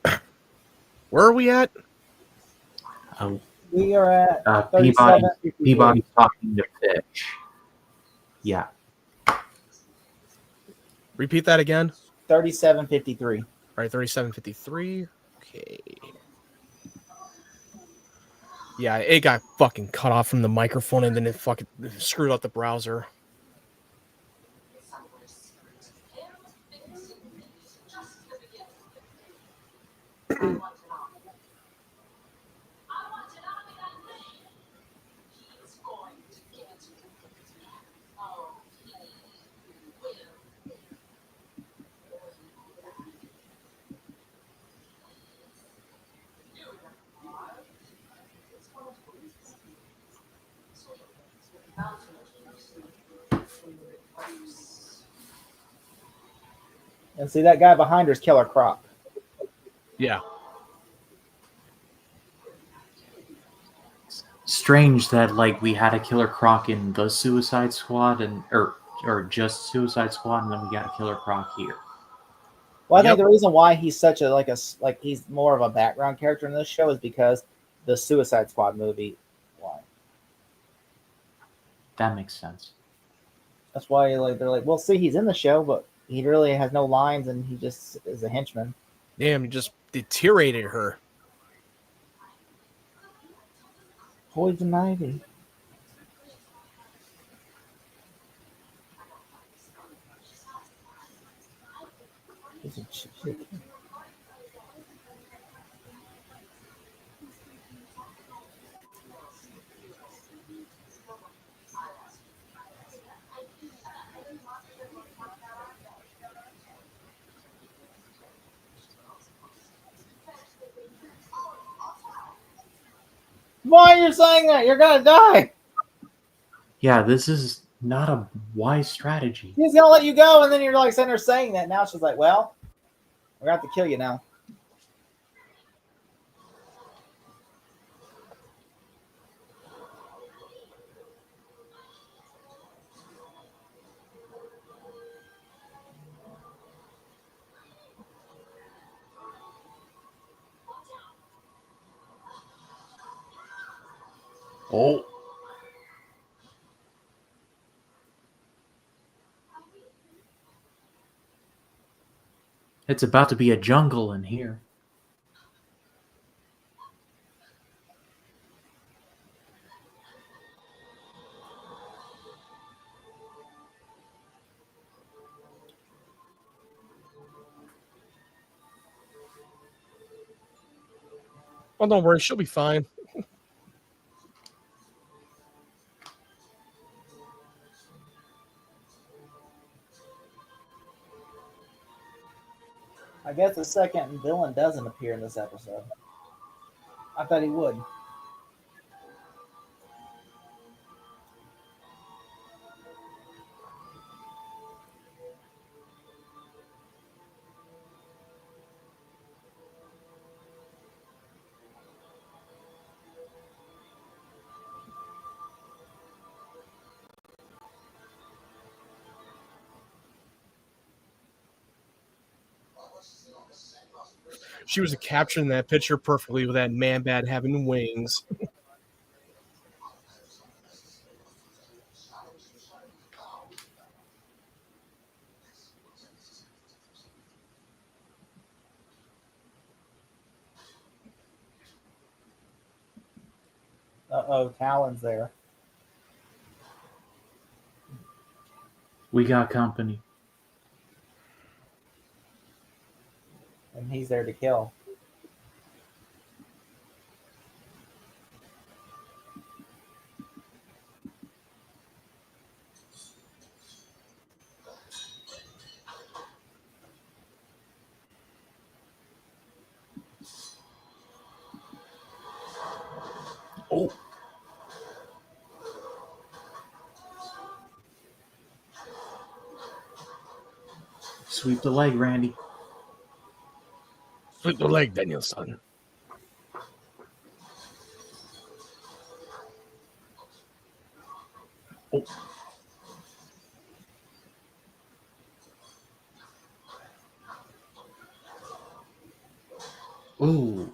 Where are we at?
We are at
Peabody,
37:53.
Peabody's talking to Fish. Yeah.
Repeat that again.
37:53.
All right, 37:53. Okay. Yeah, it got fucking cut off from the microphone and then it fucking screwed up the browser.
And see that guy behind her is Killer Croc.
Yeah.
Strange that like we had a Killer Croc in the Suicide Squad and or just Suicide Squad, and then we got a Killer Croc here.
Well, I
Yep.
think the reason why he's such a like he's more of a background character in this show is because the Suicide Squad movie. Why?
That makes sense.
That's why like they're like, well, see, he's in the show, but he really has no lines, and he just is a henchman.
Damn, you just deteriorated her.
Poison Ivy. She's a Why are you saying that? You're gonna die.
Yeah, this is not a wise strategy.
He's gonna let you go, and then you're like sitting there saying that. Now she's like, well, we're gonna have to kill you now.
Oh. It's about to be a jungle in here.
Oh, don't worry, she'll be fine.
I guess the second villain doesn't appear in this episode. I thought he would.
She was capturing that picture perfectly with that man bat having wings.
Uh-oh, Talon's there.
We got company.
And he's there to kill.
Oh. Sweep the leg, Randy.
Sweep the leg, Danielson.
Oh. Ooh.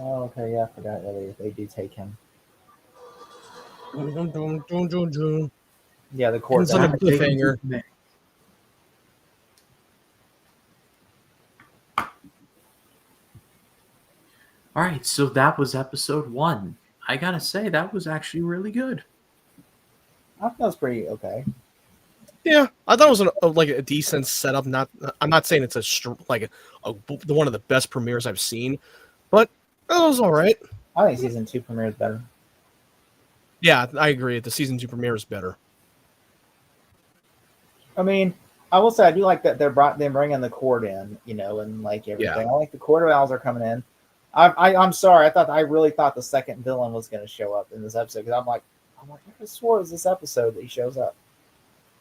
Oh, okay, yeah, I forgot that they do take him. Yeah, the court.
Ends on a cliffhanger.
All right, so that was episode 1. I gotta say, that was actually really good.
I thought that was pretty okay.
Yeah, I thought it was like a decent setup. I'm not saying it's one of the best premieres I've seen, but it was all right.
I think season 2 premiere is better.
Yeah, I agree. The season 2 premiere is better.
I mean, I will say I do like that they're bringing the court in, and like everything.
Yeah.
I like the court owls are coming in. I'm sorry. I really thought the second villain was going to show up in this episode because I'm like, I swore it was this episode that he shows up.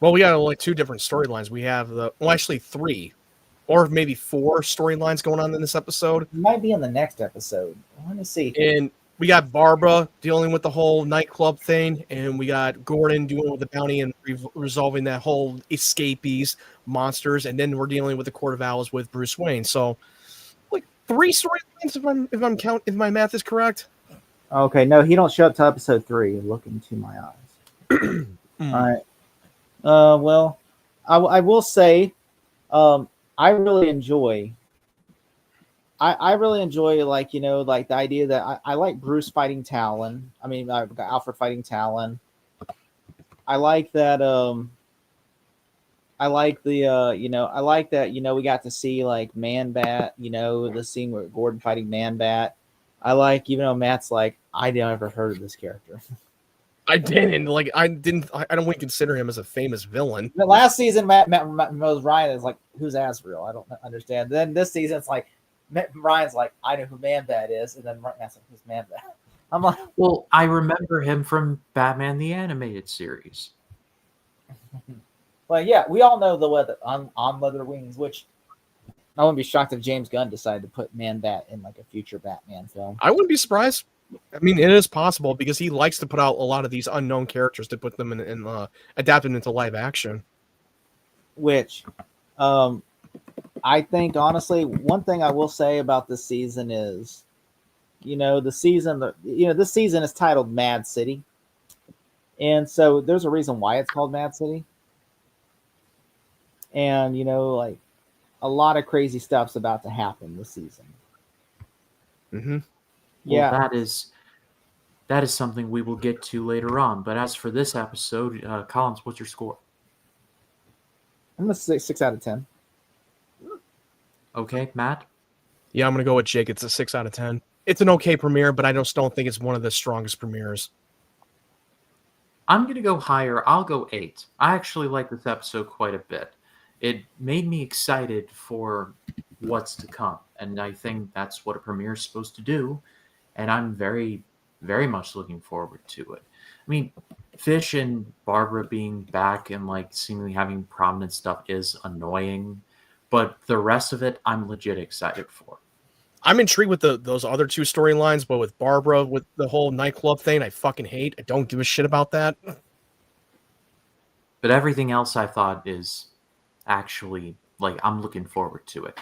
Well, we got like 2 different storylines. We have actually 3, or maybe 4 storylines going on in this episode.
It might be in the next episode. Let me see.
And we got Barbara dealing with the whole nightclub thing, and we got Gordon dealing with the bounty and resolving that whole escapees, monsters, and then we're dealing with the Court of Owls with Bruce Wayne. So, like 3 storylines, if my math is correct.
Okay, no, he don't show up to episode 3. Look into my eyes. All right. Well, I will say, I really enjoy. I really enjoy like the idea that I like Bruce fighting Talon. I mean, I've got Alfred fighting Talon. I like that. I like the I like that we got to see like Man Bat. The scene where Gordon fighting Man Bat. I like even though Matt's like I never heard of this character.
I didn't I don't consider him as a famous villain.
The last season, Matt knows Ryan is like, who's Azrael? I don't understand. Then this season, it's like Ryan's like, I know who Man Bat is, and then Matt's like, who's Man Bat? I'm like,
well, I remember him from Batman the Animated Series.
But yeah, we all know the weather on Leather Wings, which I wouldn't be shocked if James Gunn decided to put Man-Bat in like a future Batman film.
I wouldn't be surprised. I mean, it is possible because he likes to put out a lot of these unknown characters to put them in adapt them into live action.
Which, I think honestly, one thing I will say about this season is, this season is titled Mad City, and so there's a reason why it's called Mad City, and like a lot of crazy stuff's about to happen this season.
Mm-hmm.
Yeah,
well, that is something we will get to later on. But as for this episode, Collins, what's your score?
I'm gonna say 6 out of 10.
Okay, Matt?
Yeah, I'm going to go with Jake. It's a 6 out of 10. It's an okay premiere, but I just don't think it's one of the strongest premieres.
I'm going to go higher. I'll go 8. I actually like this episode quite a bit. It made me excited for what's to come, and I think that's what a premiere is supposed to do, and I'm very, very much looking forward to it. I mean, Fish and Barbara being back and like seemingly having prominent stuff is annoying, but the rest of it I'm legit excited for.
I'm intrigued with those other two storylines, but with Barbara, with the whole nightclub thing, I fucking hate. I don't give a shit about that.
But everything else I thought is actually, like, I'm looking forward to it.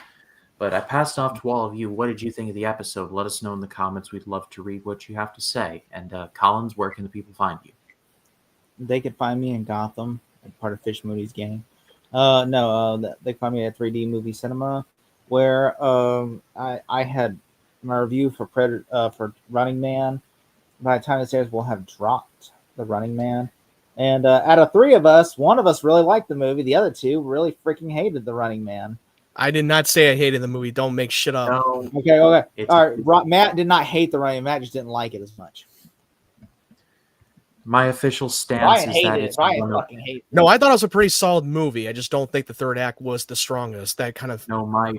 But I passed off to all of you. What did you think of the episode? Let us know in the comments. We'd love to read what you have to say. And Collins, where can the people find you?
They could find me in Gotham, part of Fish Moody's gang. They can find me at 3D Movie Cinema, where I had my review for Running Man. By the time this airs, we'll have dropped the Running Man. And out of 3 of us, 1 of us really liked the movie. The other 2 really freaking hated the Running Man.
I did not say I hated the movie. Don't make shit up.
No,
Okay. All right. Matt did not hate the Running Man. Matt just didn't like it as much.
my official stance
Ryan
is
hated
that
it.
it's
Ryan
one of,
fucking hated it.
No, I thought it was a pretty solid movie. I just don't think the third act was the strongest. That kind of
no, my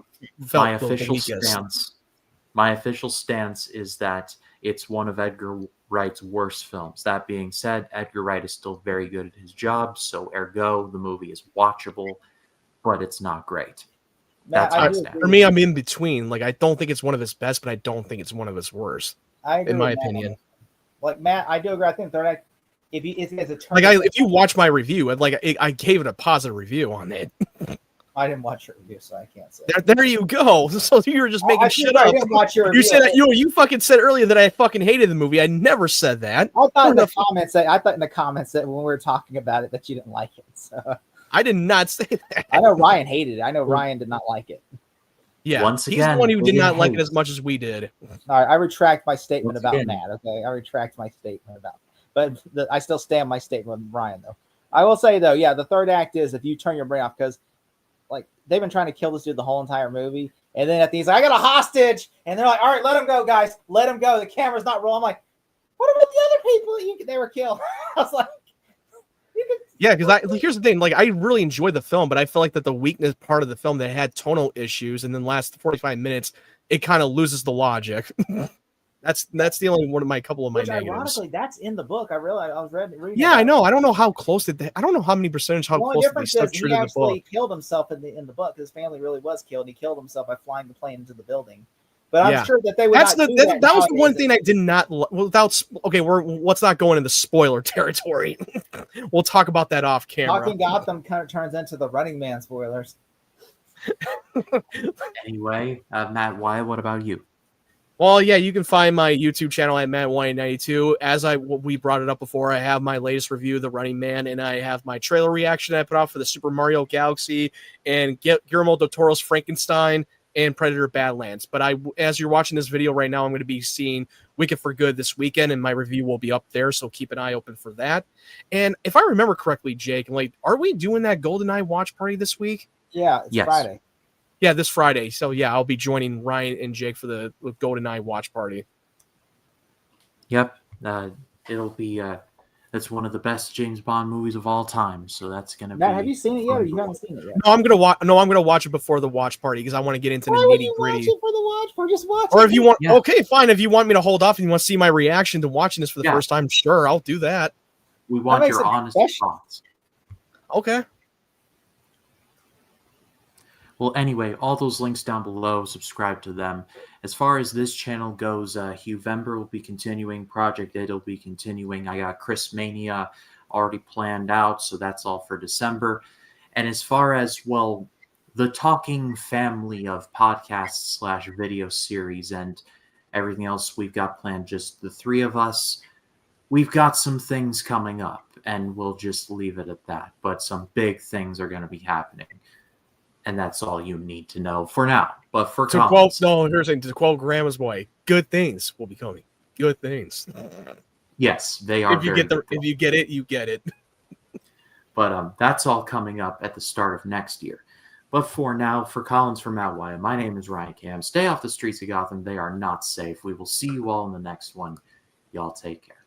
felt the
official
weakest.
stance. My official stance is that it's one of Edgar Wright's worst films. That being said, Edgar Wright is still very good at his job, so ergo, the movie is watchable, but it's not great.
Matt,
That's
I
my
do
stance.
agree.
For me, I'm in between. Like, I don't think it's one of his best, but I don't think it's one of his worst,
I agree
in my
with Matt.
opinion.
Like Matt, I do agree. I think third act, if it's a turn,
Like, if you watch my review, I gave it a positive review on it.
I didn't watch your review, so I can't say.
There you go. So you were just making
I
shit
I
up.
didn't watch your
You
review.
said that you fucking said earlier that I fucking hated the movie. I never said that.
I thought in
Where
the comments that when we were talking about it that you didn't like it. So
I did not say that.
I know Ryan hated it. I know Ryan did not like it.
Yeah,
Once
he's
again,
the one who did
we
not like it
hate.
as much as we did.
All right, I retract my statement
Once
about
again.
Matt. Okay, I retract my statement about. But I still stand my statement with Ryan though. I will say though, yeah, the third act is if you turn your brain off because, like, they've been trying to kill this dude the whole entire movie, and then at the end, he's like, I got a hostage, and they're like, all right, let him go, guys, let him go. The camera's not rolling. I'm like, what about the other people? They were killed. I was like,
Yeah, because here's the thing. Like, I really enjoyed the film, but I feel like that the weakness part of the film that had tonal issues, and then last 45 minutes, it kind of loses the logic. That's the only one of my couple of my
which
negatives.
ironically, that's in the book. I realized I was reading.
Yeah, I know. I don't know how close I don't know how many percentage how
The only
close they
difference
stuck
is
true
he
to the book.
actually killed himself in the book. His family really was killed. He killed himself by flying the plane into the building. But I'm
Yeah.
sure that they would.
That's
not
the
do
that was the one
nowadays.
thing I did not without. Okay, let's not go into spoiler territory. We'll talk about that off camera.
Talking Gotham kind of turns into the Running Man spoilers.
Anyway, Matt, what about you?
Well, yeah, you can find my YouTube channel at Matt192. As we brought it up before, I have my latest review of The Running Man, and I have my trailer reaction I put out for the Super Mario Galaxy and Guillermo del Toro's Frankenstein and Predator Badlands. But as you're watching this video right now, I'm going to be seeing Wicked for Good this weekend, and my review will be up there, so keep an eye open for that. And if I remember correctly, Jake, like, are we doing that GoldenEye watch party this week?
Yeah, it's
Yes.
Friday.
Yeah, this Friday. So, yeah, I'll be joining Ryan and Jake for the GoldenEye watch party.
Yep, it'll be. That's one of the best James Bond movies of all time. So that's gonna
Matt,
be.
have you seen it yet, or you haven't seen it yet?
No, I'm gonna watch it before the watch party because I want to get into the
Why would
nitty
you watch
gritty.
it for the watch? Or just watch
Or
it.
if you want,
Yeah.
okay, fine. If you want me to hold off and you want to see my reaction to watching this for the
Yeah.
first time, sure, I'll do that.
We want
makes
your
it
honest
special.
thoughts.
Okay.
Well, anyway, all those links down below, subscribe to them. As far as this channel goes, Hugh Vember will be continuing. Project It will be continuing. I got Chris Mania already planned out, so that's all for December. And as far as, well, the talking family of podcasts / video series and everything else we've got planned, just the three of us, we've got some things coming up, and we'll just leave it at that. But some big things are going to be happening. And that's all you need to know for now. But for
To
Collins,
quote Grandma's Boy, good things will be coming. Good things.
yes, they are.
If you get it, you get it.
But that's all coming up at the start of next year. But for now, for Collins from Outwire, my name is Ryan Cam. Stay off the streets of Gotham. They are not safe. We will see you all in the next one. Y'all take care.